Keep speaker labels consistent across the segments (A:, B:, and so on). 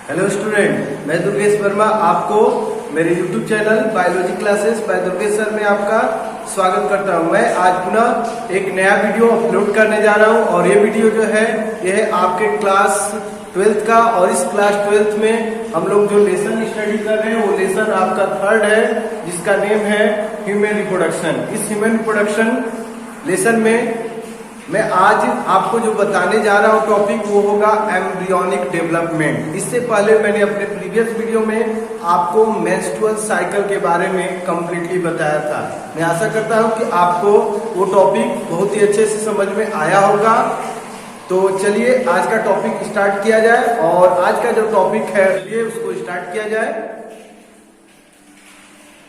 A: Hello student, मैं दुर्गेश वर्मा आपको मेरे YouTube channel biology classes bye Durgesh sir में आपका स्वागत करता हूं। मैं आज पुनः एक नया वीडियो अपलोड करने जा रहा हूं और ये वीडियो जो है यह आपके क्लास 12th का, और इस क्लास 12th में हम लोग जो लेसन स्टडी कर रहे हैं वो लेसन आपका थर्ड है, जिसका नेम है ह्यूमन रिप्रोडक्शन। इस ह्यूमन रिप्रोडक्शन लेसन में मैं आज आपको जो बताने जा रहा हूं टॉपिक वो होगा एम्ब्रियोनिक डेवलपमेंट। इससे पहले मैंने अपने प्रीवियस वीडियो में आपको मेंस्ट्रुअल साइकिल के बारे में कंप्लीटली बताया था। मैं आशा करता हूं कि आपको वो टॉपिक बहुत ही अच्छे से समझ में आया होगा। तो चलिए आज का टॉपिक स्टार्ट किया जाए, और आज का जो टॉपिक है चलिए उसको स्टार्ट किया जाए।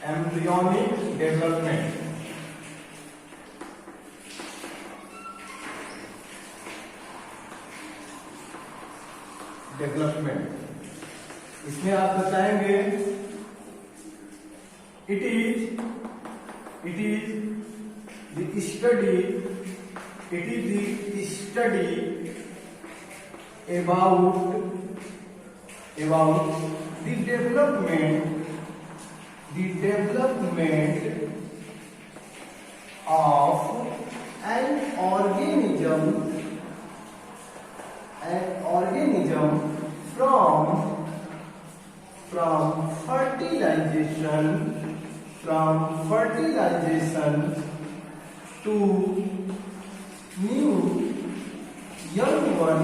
A: Embryonic development. डेवलपमेंट इसमें आप बताएंगे it is the study about the development of an organism from fertilization to new young one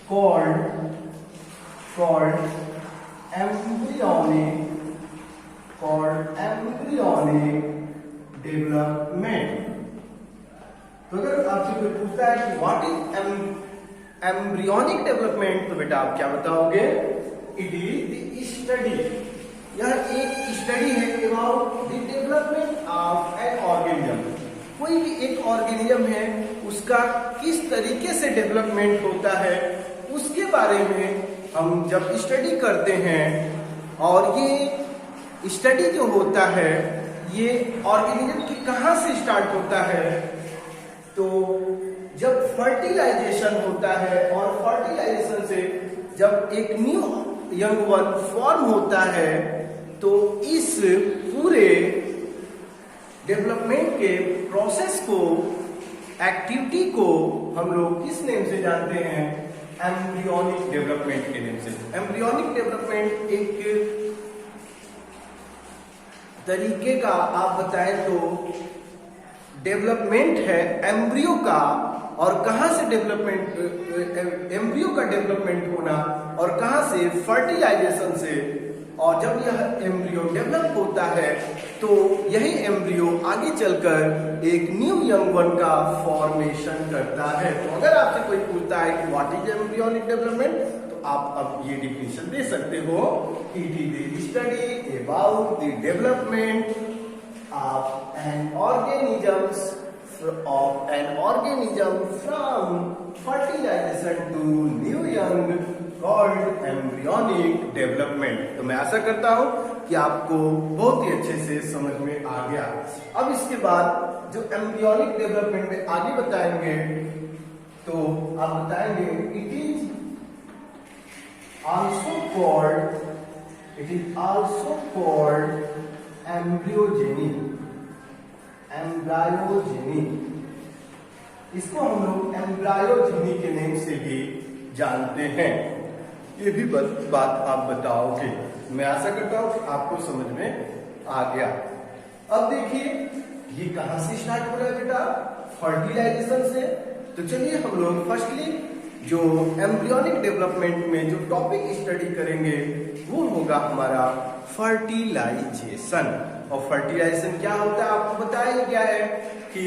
A: called embryonic development. तो अगर आपसे कोई पूछता है कि व्हाट इज एम्ब्रियोनिक डेवलपमेंट, तो बेटा आप क्या बताओगे? इट इज द स्टडी, यह एक स्टडी है about the development of an organism. कोई भी एक ऑर्गेनिज्म है उसका किस तरीके से डेवलपमेंट होता है उसके बारे में हम जब स्टडी करते हैं। और ये स्टडी जो होता है ये ऑर्गेनिज्म की कहां से स्टार्ट होता है? तो जब फर्टिलाइजेशन होता है, और फर्टिलाइजेशन से जब एक न्यू यंग वन फॉर्म होता है, तो इस पूरे डेवलपमेंट के प्रोसेस को, एक्टिविटी को हम लोग किस नेम से जानते हैं? एम्ब्रियोनिक डेवलपमेंट के नेम से। एम्ब्रियोनिक डेवलपमेंट एक तरीके का आप बताएं तो डेवलपमेंट है एम्ब्रियो का, और कहां से डेवलपमेंट, एम्ब्रियो का डेवलपमेंट होना, और कहां से? फर्टिलाइजेशन से। और जब यह एम्ब्रियो डेवलप होता है तो यही एम्ब्रियो आगे चलकर एक न्यू यंग वन का फॉर्मेशन करता है। तो अगर आपसे कोई पूछता है कि व्हाट इज एम्ब्रियोनिक डेवलपमेंट, तो आप अब ये डिफिनेशन दे सकते हो, it is the study about the development of an organism from fertilization to new young called embryonic development। तो मैं आशा करता हूं कि आपको बहुत ही अच्छे से समझ में आ गया। अब इसके बाद जो एम्ब्रियोनिक डेवलपमेंट में आगे बताएंगे, तो आप बताएंगे it is also called embryogeny. इसको हम लोग एम्ब्रायोजेनी के नेम से भी जानते हैं। ये भी बात आप बताओगे। मैं आशा करता हूं कि आपको समझ में आ गया। अब देखिए ये कहां से स्टार्ट हो रहा है बेटा? फर्टिलाइजेशन से। तो चलिए हम लोग फर्स्टली जो एम्ब्रियोनिक डेवलपमेंट में जो टॉपिक स्टडी करेंगे वो होगा हमारा फर्टिलाइजेशन। और फर्टिलाइजेशन क्या होता है आपको बताया क्या है कि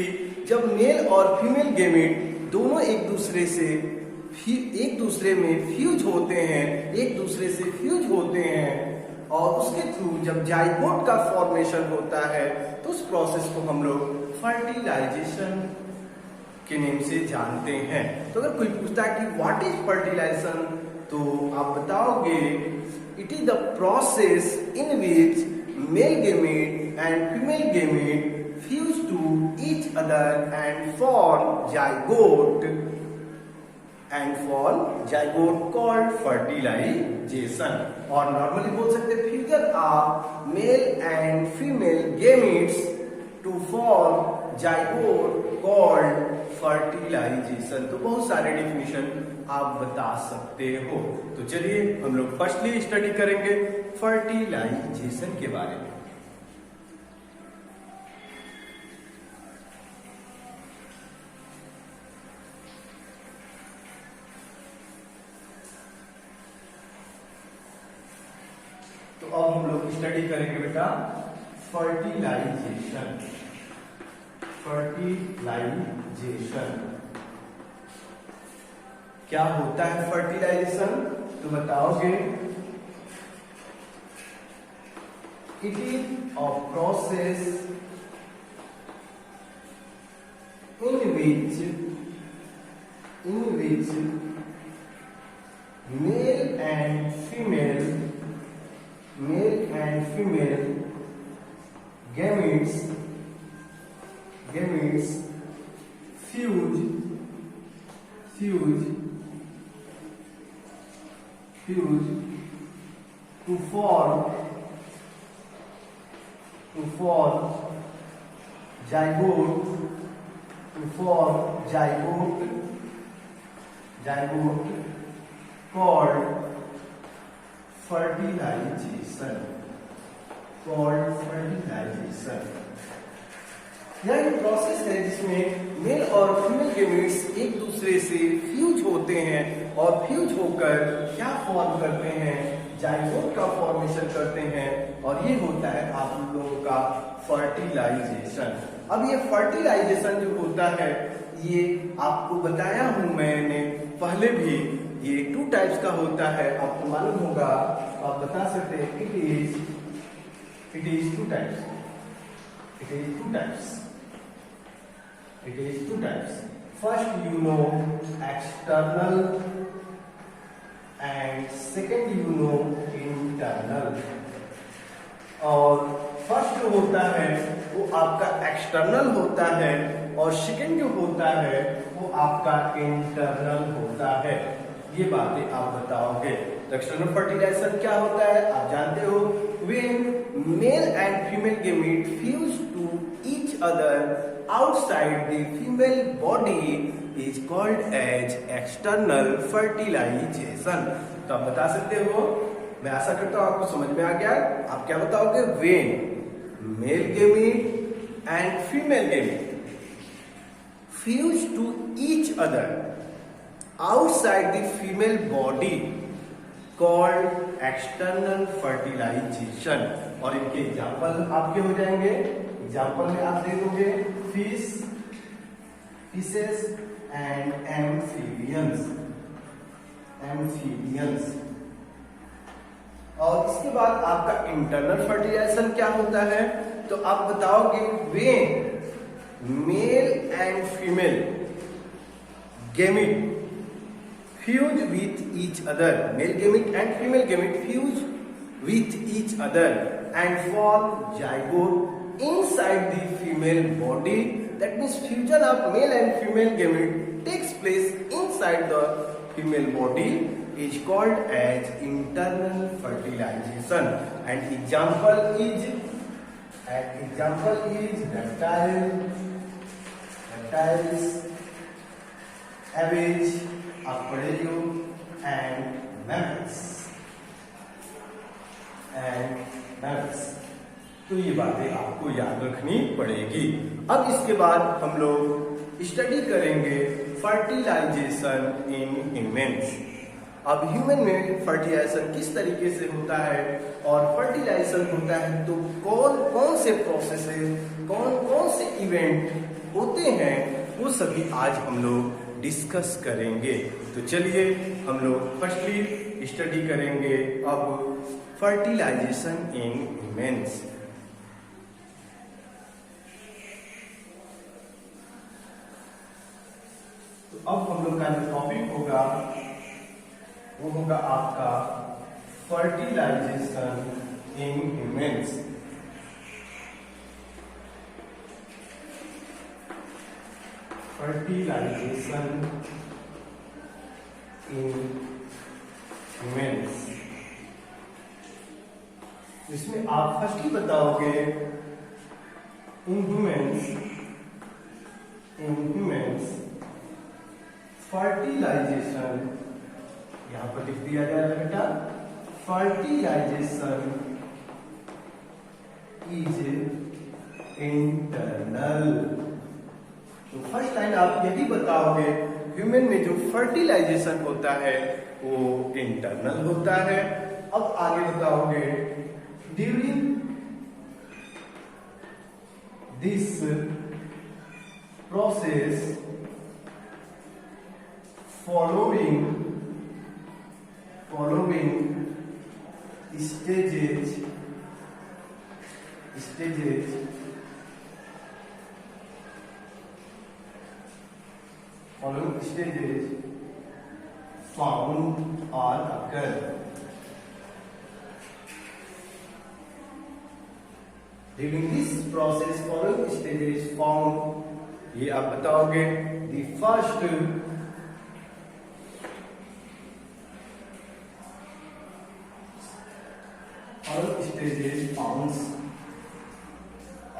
A: जब मेल और फीमेल गेमेट दोनों एक दूसरे में फ्यूज होते हैं, और उसके थ्रू जब जाइगोट का फॉर्मेशन होता है तो उस प्रोसेस को हम लोग फर्टिलाइजेशन के नेम से जानते हैं। तो अगर कोई पूछता है कि व्हाट इज फर्टिलाइजेशन, तो आप बताओगे it is the process in which male gamete and female gamete fuse to each each other and form zygote called fertilization. और नॉर्मली बोल सकते fusion of male and female gametes to form zygote called fertilization. तो बहुत सारे definition आप बता सकते हो। तो चलिए हम लोग फर्स्टली स्टडी करेंगे फर्टिलाइजेशन के बारे में। तो अब हम लोग स्टडी करेंगे बेटा फर्टिलाइजेशन। क्या होता है फर्टिलाइजेशन? तो बताओगे it is a process in which mail and female gametes fuse to form zygote called fertilization। यह एक प्रोसेस है जिसमें मेल और फीमेल गेमेट्स एक दूसरे से फ्यूज होते हैं और फ्यूज होकर क्या फॉर्म करते हैं, जाइगोट का फॉर्मेशन करते हैं, और ये होता है आप लोगों का फर्टिलाइजेशन। अब ये फर्टिलाइजेशन जो होता है ये आपको बताया हूं मैंने पहले भी, ये 2 टाइप्स का होता है, आपको मालूम होगा। आप बता सकते हैं it is 2 types। First you know external and second you know internal। और फर्स्ट जो होता है वो आपका एक्सटर्नल होता है और सेकंड जो होता है वो आपका इंटरनल होता है। ये बातें आप बताओगे। एक्सटर्नल फर्टिलाइजेशन क्या होता है आप जानते हो। When male and female gamete fuse to each other outside the female body is called as external fertilization। तो आप बता सकते हो, मैं आशा करता हूं आपको समझ में आ गया। आप क्या बताओगे? When male gamete and female gamete fuse to each other outside the female body called external fertilization। और इनके एग्जाम्पल आपके हो जाएंगे। एग्जाम्पल में आप दे दोगे फिशेस एंड एम्फीबियंस। और इसके बाद आपका इंटरनल फर्टिलाइजेशन क्या होता है? तो आप बताओगे when mail and female gamete fuse with each other, male gamete and female gamete fuse with each other and form zygote inside the female body। That means fusion of male and female gamete takes place inside the female body is called as internal fertilization। And example is reptiles, average, aquarium and mammals। तो ये बातें आपको याद रखनी पड़ेगी। अब इसके बाद हम लोग स्टडी करेंगे फर्टिलाइजेशन इन ह्यूमन्स। अब ह्यूमन में फर्टिलाइजेशन किस तरीके से होता है और फर्टिलाइजेशन होता है तो कौन कौन से प्रोसेसेस, कौन कौन से इवेंट होते हैं, वो सभी आज हम लोग डिस्कस करेंगे। तो चलिए हम लोग फर्स्टली स्टडी करेंगे अब फर्टिलाइजेशन इन ह्यूमन्स। तो अब हम लोग का जो टॉपिक होगा वो होगा आपका fertilization in humans. fertilization in humans। इसमें आप फर्स्ट ही बताओगे इन ह्यूमंस फर्टिलाइजेशन, यहां पर लिख दिया जाएगा बेटा फर्टिलाइजेशन इज इंटरनल। तो फर्स्ट लाइन आप यही बताओगे ह्यूमन में जो फर्टिलाइजेशन होता है वो इंटरनल होता है। अब आगे बताओगे during this process following stages found or occur। During this process following stages found, ये आप बताओगे the first स्टेजेस फाउंड्स,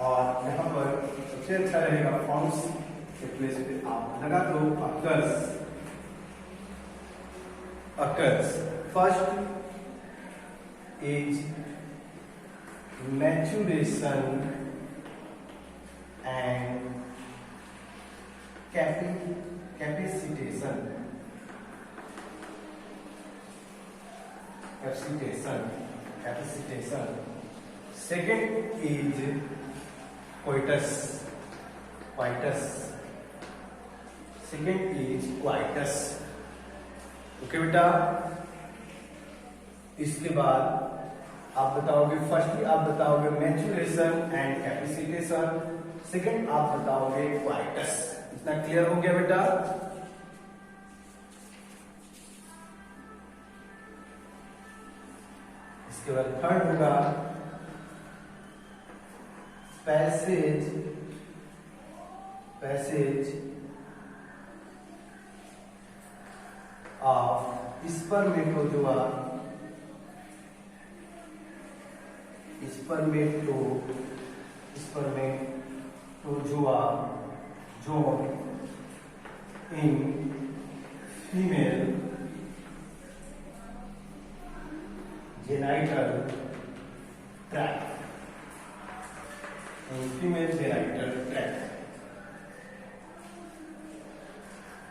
A: और यहाँ पर सबसे अच्छा रहेगा फाउंड्स के प्लेस पे आप लगा दो occurs. First is maturation and capacitation. Second is coitus. Second is coitus. Okay बेटा, इसके बाद आप बताओगे फर्स्टली आप बताओगे मैच्यूरेशन एंड कैपेसिटेशन, सेकेंड आप बताओगे क्वाइटस। इतना क्लियर हो गया बेटा? इसके बाद थर्ड होगा passage of spermatozoa zone in female genital tract।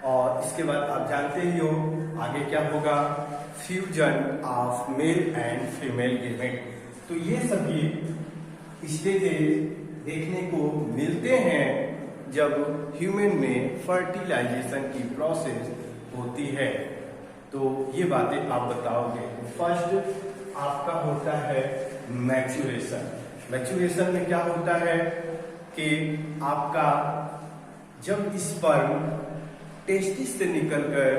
A: और इसके बाद आप जानते ही हो आगे क्या होगा, fusion of male and female gamete. तो ये सभी स्टेजेस देखने को मिलते हैं जब ह्यूमन में फर्टिलाइजेशन की प्रोसेस होती है। तो ये बातें आप बताओगे। फर्स्ट आपका होता है मैच्यूरेशन में क्या होता है कि आपका जब स्पर्म टेस्टिस से निकलकर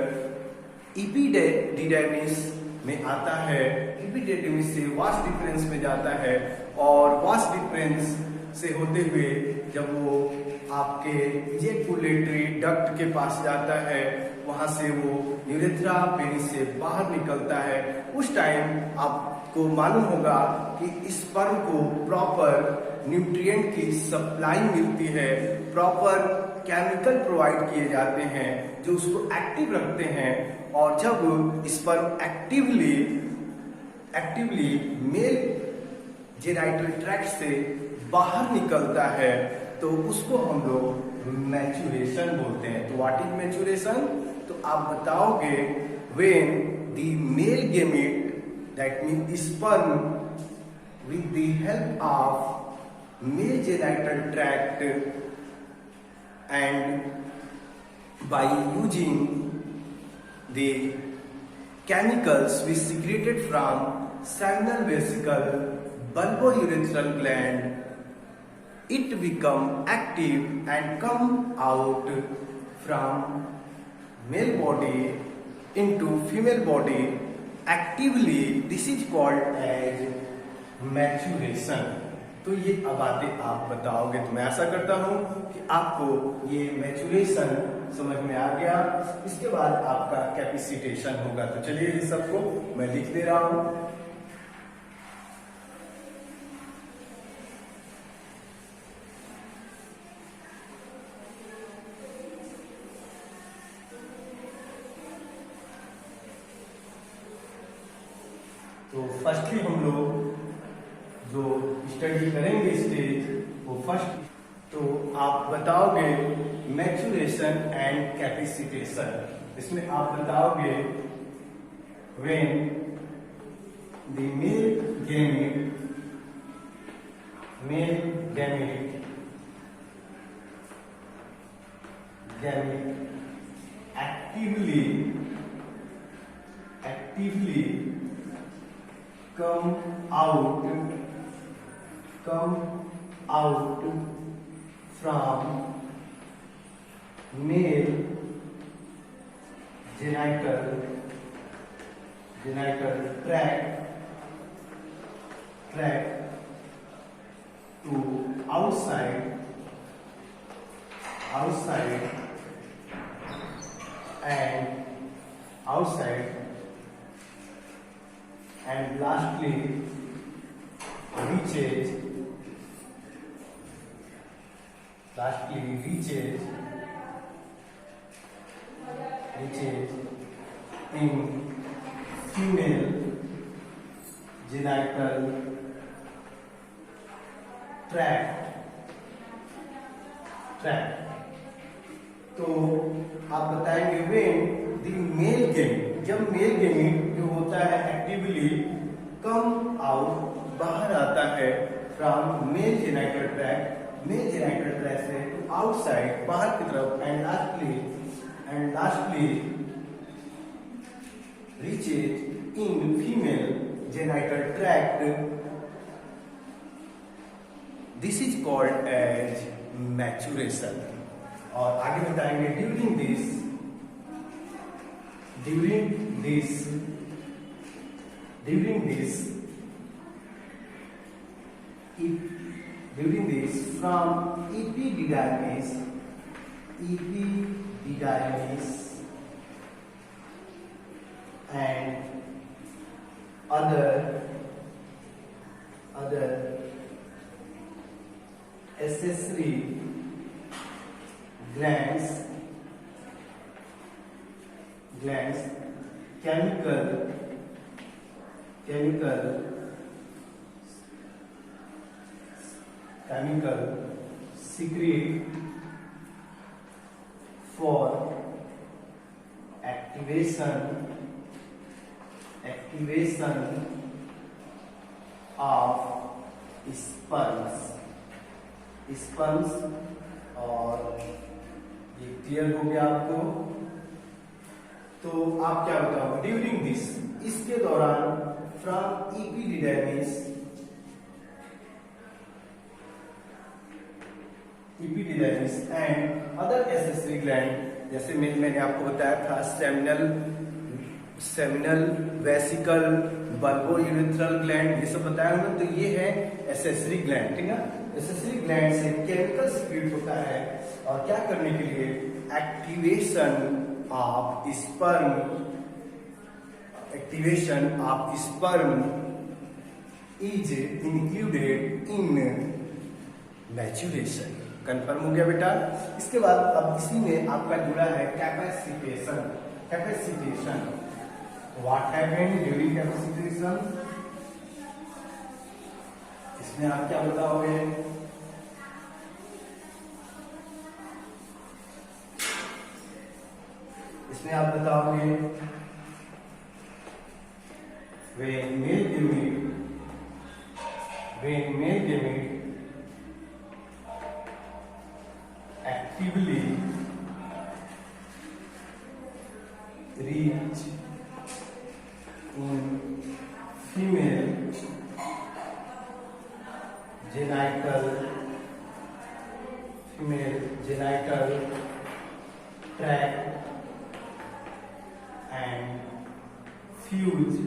A: एपिडिडाइमिस में आता है, एपिडिडाइमिस से वास डिफरेंस में जाता है, और वास डिफरेंस से होते हुए जब वो आपके इजैकुलेटरी डक्ट के पास जाता है, वहां से वो यूरेथ्रा पेनिस से बाहर निकलता है। उस टाइम आपको मालूम होगा कि स्पर्म को प्रॉपर न्यूट्रिएंट की सप्लाई मिलती है, प्रॉपर केमिकल प्रोवाइड किए जाते हैं जो उसको एक्टिव रखते हैं। और जब sperm actively mail genital tract से बाहर निकलता है तो उसको हम लोग मैच्यूरेशन बोलते हैं। तो व्हाट इज मैच्यूरेशन? तो आप बताओगे when the male gamete that mean sperm with the help of male genital tract and by using the chemicals which secreted from seminal vesicle bulbourethral gland, it become active and come out from male body into female body actively. This is called as maturation. तो ये अब बातें आप बताओगे, तो मैं आशा करता हूं कि आपको ये मैचुरेशन समझ में आ गया। इसके बाद आपका कैपेसिटेशन होगा। तो चलिए इस सबको मैं लिख दे रहा हूं। तो फर्स्टली हम लोग जो स्टडी करेंगे स्टेज वो फर्स्ट, तो आप बताओगे मैचुरेशन एंड कैपेसिटेशन। इसमें आप बताओगे when the male gamete actively come out from male genital tract to outside and lastly reaches in female genital tract। तो आप बताएंगे व्हेन द मेल गेमीट, जब मेल गेमीट जो होता है एक्टिवली कम आउट, बाहर आता है फ्रॉम मेल जेनाइटल ट्रैक्ट से टू आउटसाइड, बाहर की तरफ, and lastly reaches in female genital tract. This is called as maturation. और आगे बताएंगे during this from epididymis and other accessory glands chemical secrete for activation of sperms। और ये clear हो गया आपको। तो आप क्या बताओगे ड्यूरिंग दिस, इसके दौरान, from epididymis and other accessory gland, जैसे मैंने आपको बताया था seminal vesicle bulbo urethral gland, ये सब बताया हमने। तो ये है एसेसरी ग्लैंड, ठीक है। एसेसरी ग्लैंड से केमिकल सीक्रेट होता है, और क्या करने के लिए, activation of sperm is included in maturation. Confirm हो गया बेटा। इसके बाद अब इसी में आपका जुड़ा है capacitation. What happened during capacitation, इसमें आप क्या बताओगे, इसमें आप बताओगे when male gamete actively reach in female genital tract and fuse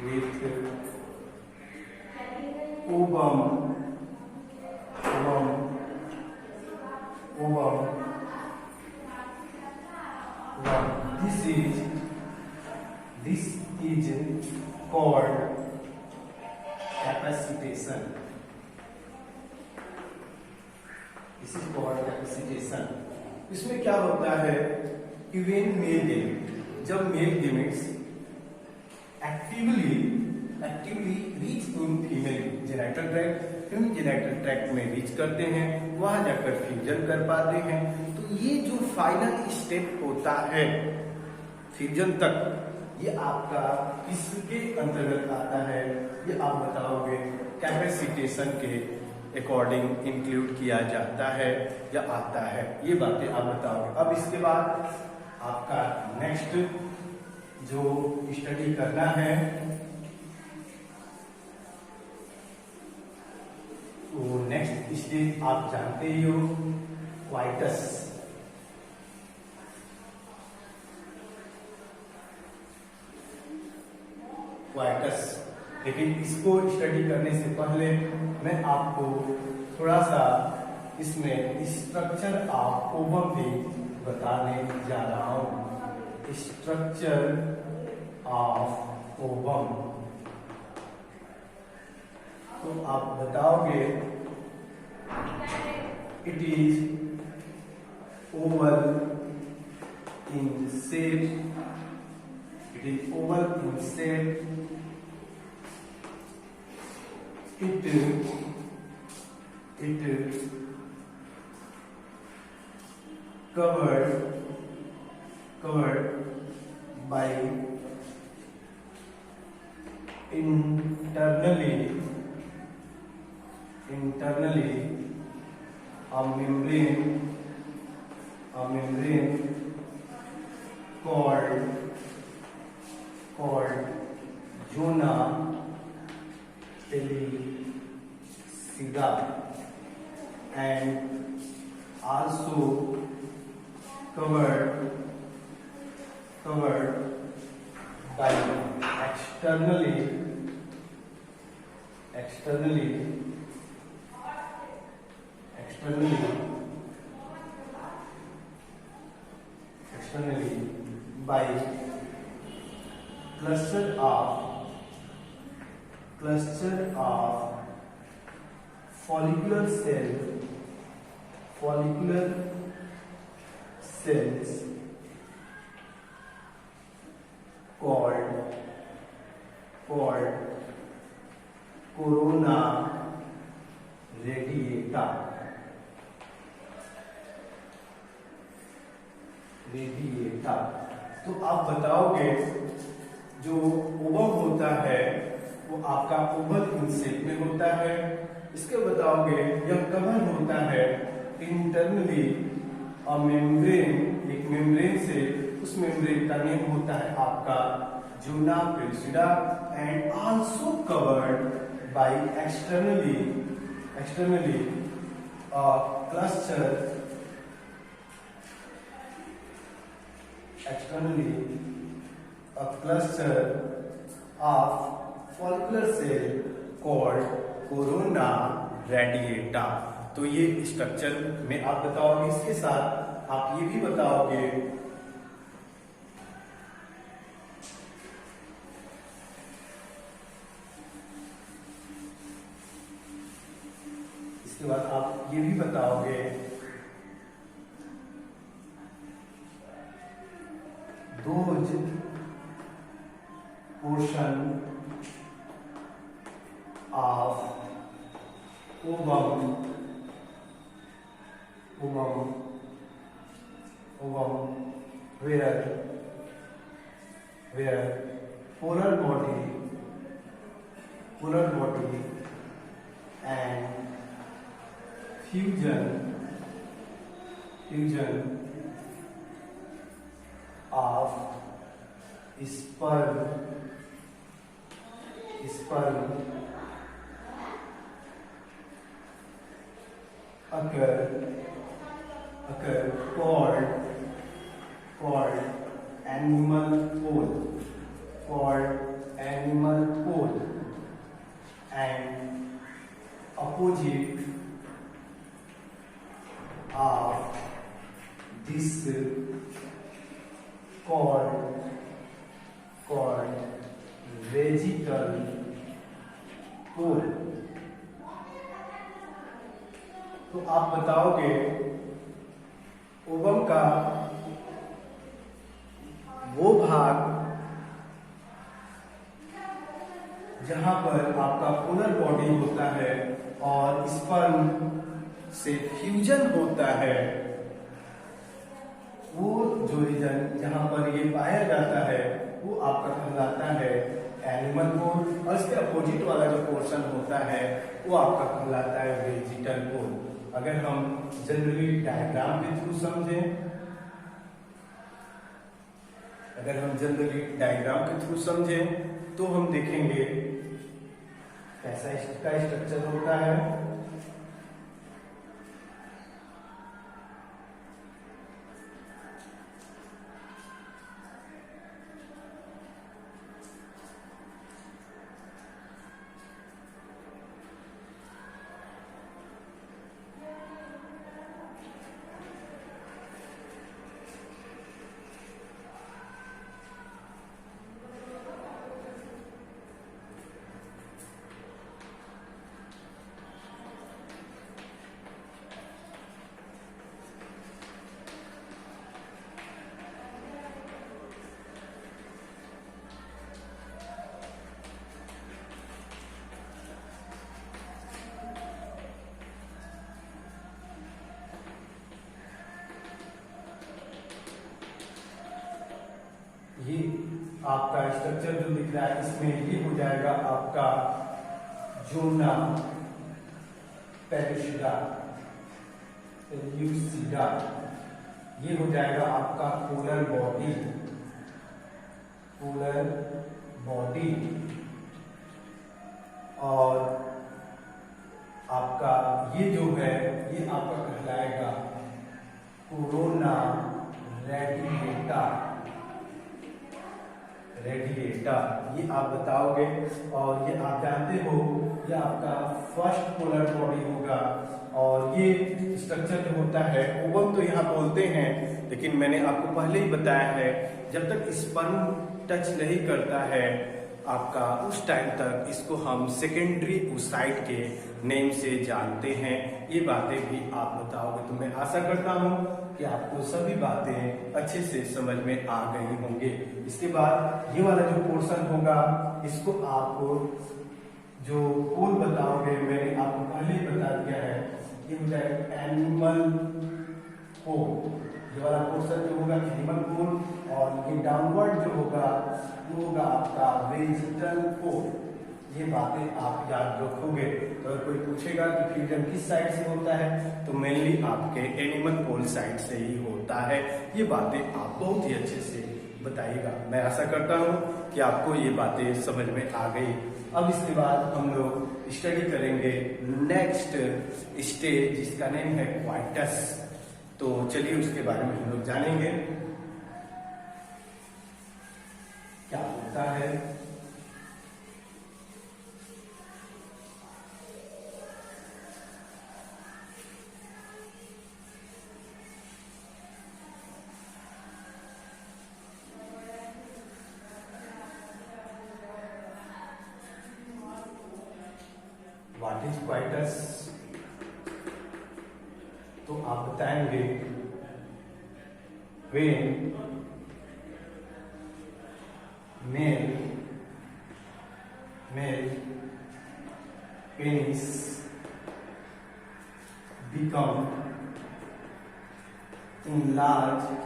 A: with ovum is called capacitation. This is called capacitation. इसमें क्या होता है कि when male gamete, जब male gametes actively reach in female genital tract, genital tract में reach करते हैं, वहां जाकर फ्यूजन कर पाते हैं। तो ये जो फाइनल स्टेप होता है फ्यूजन तक, ये आपका किसके अंतर्गत आता है, ये आप बताओगे। कैपेसिटेशन के अकॉर्डिंग इंक्लूड किया जाता है या आता है, ये बातें आप बताओगे। अब इसके बाद आपका नेक्स्ट जो स्टडी करना है, तो नेक्स्ट स्टेज आप जानते ही हो, क्वाइटस। लेकिन इसको स्टडी करने से पहले मैं आपको थोड़ा सा इसमें स्ट्रक्चर ऑफ ओवम भी बताने जा रहा हूं। स्ट्रक्चर ऑफ ओवम, तो आप बताओगे it is oval in shape, it is oval in shape, it covered by internally a membrane called zona pellucida, and also covered by externally by cluster of follicular cells called corona radiata. तो आप बताओगे जो ovum होता है वो आपका oval in shape में होता है। इसके बताओगे यह कवर होता है इंटरनली अ मेम्ब्रेन, एक मेम्ब्रेन से, उस मेम्ब्रेन का नेम होता है आपका zona pellucida, and also covered by externally a cluster of follicular cell called corona radiata। तो ये स्ट्रक्चर में आप बताओगे। इसके साथ आप ये भी बताओगे those portion of ovum where polar body and fusion of sperm occur called animal pole, and opposite of this called vegetal pool। तो आप बताओगे ओवम का वो भाग जहां पर आपका पोलर बॉडी होता है और स्पर्म से फ्यूजन होता है, वो जो रीजन जहां पर ये पाया जाता है वो आपका कहलाता है एनिमल पोल, और इसके अपोजिट वाला जो पोर्शन होता है वो आपका कहलाता है वेजिटल पोल। अगर हम जनरली डायग्राम के थ्रू समझें, तो हम देखेंगे कैसा इसका स्ट्रक्चर होता है। ये आपका स्ट्रक्चर जो दिख रहा है इसमें ये हो जाएगा आपका जोना पेलुसिडा, ये हो जाएगा आपका पोलर बॉडी, और आपका ये जो है ये आपका कहलाएगा कोरोना रेडिएटर। ये आप बताओगे, और ये आप जानते हो ये आपका फर्स्ट पोलर बॉडी होगा। और ये स्ट्रक्चर जो होता है ओवम तो यहाँ बोलते हैं, लेकिन मैंने आपको पहले ही बताया है जब तक स्पर्म टच नहीं करता है आपका उस टाइम तक इसको हम सेकेंडरी oocyte के नेम से जानते हैं। ये बातें भी आप बताओगे, तो मैं आशा करता हूँ कि आपको सभी बातें अच्छे से समझ में आ गई होंगे। इसके बाद ये वाला जो पोर्शन होगा इसको आप जो पोल बताओगे, मैंने आपको पहले ही बता दिया है, ये हो जाएगा एनिमल पोल। ये वाला पोर्शन जो होगा एनिमल पोल, और ये डाउनवर्ड जो होगा वो होगा आपका वेजिटल पोल। ये बातें आप याद रखोगे। तो अगर कोई पूछेगा कि फ्यूजन किस साइड से होता है, तो मेनली आपके एनिमल पोल साइड से ही होता है। ये बातें आप बहुत ही अच्छे से बताइएगा। मैं आशा करता हूँ कि आपको ये बातें समझ में आ गई। अब इसके बाद हम लोग स्टडी करेंगे नेक्स्ट स्टेज जिसका नेम है क्वाइटस। तो चलिए उसके बारे में हम लोग जानेंगे क्या होता है। What is coitus? तो आप बताएंगे when male penis become enlarged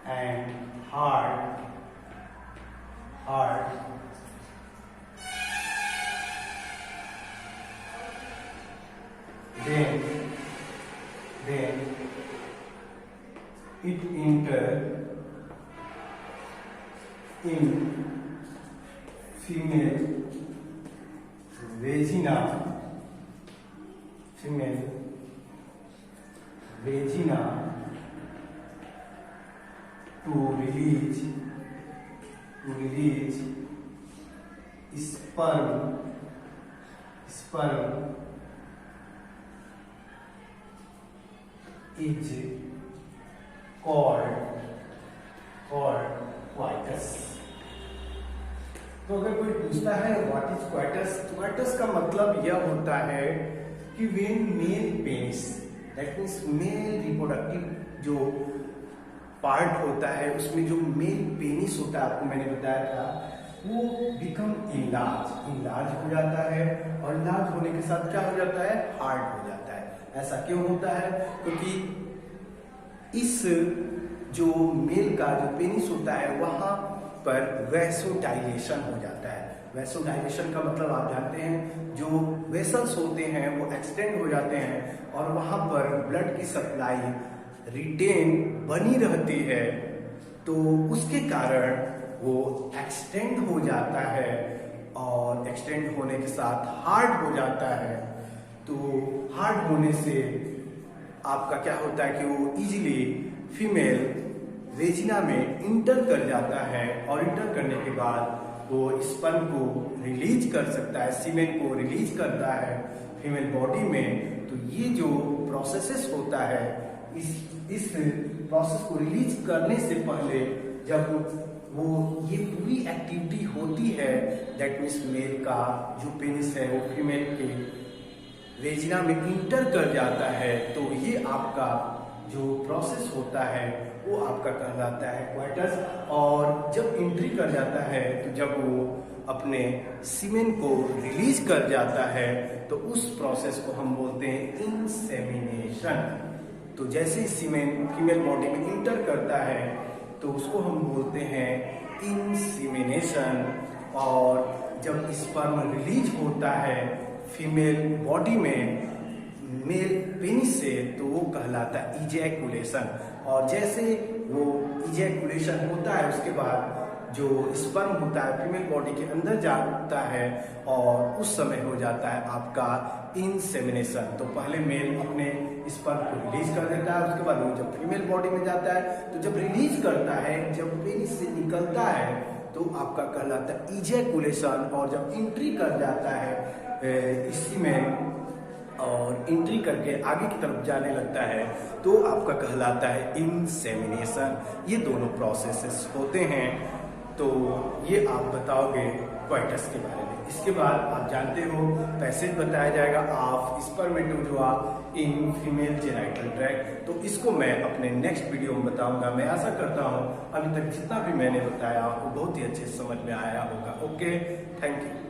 A: and hard, then it enter in female vagina to release sperm is coitus. तो अगर कोई पूछता है व्हाट इज क्वाइटस, क्वाइटस का मतलब यह होता है कि when mail penis, that means male reproductive जो पार्ट होता है उसमें जो मेल पेनिस होता है, आपको मैंने बताया था, वो बिकम इनलार्ज हो जाता है, और इनलार्ज होने के साथ क्या हो जाता है, हार्ड हो जाता है। ऐसा क्यों होता है? क्योंकि इस जो मेल का जो पेनिस होता है वहां पर वैसोडाइलेशन हो जाता है। वैसोडाइलेशन का मतलब आप जानते हैं, जो वेसल्स होते हैं वो एक्सटेंड हो जाते हैं और वहां पर ब्लड की सप्लाई रिटेन बनी रहती है, तो उसके कारण वो एक्सटेंड हो जाता है, और एक्सटेंड होने के साथ हार्ड हो जाता है। तो हार्ड होने से आपका क्या होता है कि वो इजीली फीमेल वेजिना में इंटर कर जाता है, और इंटर करने के बाद वो स्पर्म को रिलीज कर सकता है, सीमेन को रिलीज करता है फीमेल बॉडी में। तो ये जो प्रोसेसेस होता है, इस प्रोसेस को रिलीज करने से पहले जब वो ये पूरी एक्टिविटी होती है, दैट मीन्स मेल का जो पेनिस है वो फीमेल के वेजिना में इंटर कर जाता है, तो ये आपका जो प्रोसेस होता है वो आपका कहलाता है क्वाइटस। और जब एंट्री कर जाता है, तो जब वो अपने सीमेन को रिलीज कर जाता है, तो उस प्रोसेस को हम बोलते हैं इंसेमिनेशन। तो जैसे सीमेन फीमेल बॉडी में इंटर करता है तो उसको हम बोलते हैं इंसेमिनेशन, और जब स्पर्म रिलीज होता है फीमेल बॉडी में मेल पेनिस से, तो वो कहलाता है इजैकुलेशन। और जैसे वो इजैकुलेशन होता है उसके बाद जो स्पर्म होता है फीमेल बॉडी के अंदर जाता है, और उस समय हो जाता है आपका इंसेमिनेशन। तो पहले मेल अपने स्पर्म को रिलीज कर देता है, उसके बाद वो जब फीमेल बॉडी में जाता है, तो जब रिलीज करता है, जब पेनिस से निकलता है, तो आपका कहलाता है इजैकुलेशन। और जब एंट्री कर जाता है इसी में, और एंट्री करके आगे की तरफ जाने लगता है, तो आपका कहलाता है इंसेमिनेशन। ये दोनों प्रोसेसेस होते हैं। तो ये आप बताओगे क्वाइटस के बारे में। इसके बाद आप जानते हो पैसेज बताया जाएगा of spermatozoa in female genital tract. तो इसको मैं अपने नेक्स्ट वीडियो में बताऊंगा। मैं आशा करता हूं अभी तक जितना भी मैंने बताया वो बहुत ही अच्छे से समझ में आया होगा। Okay, thank you.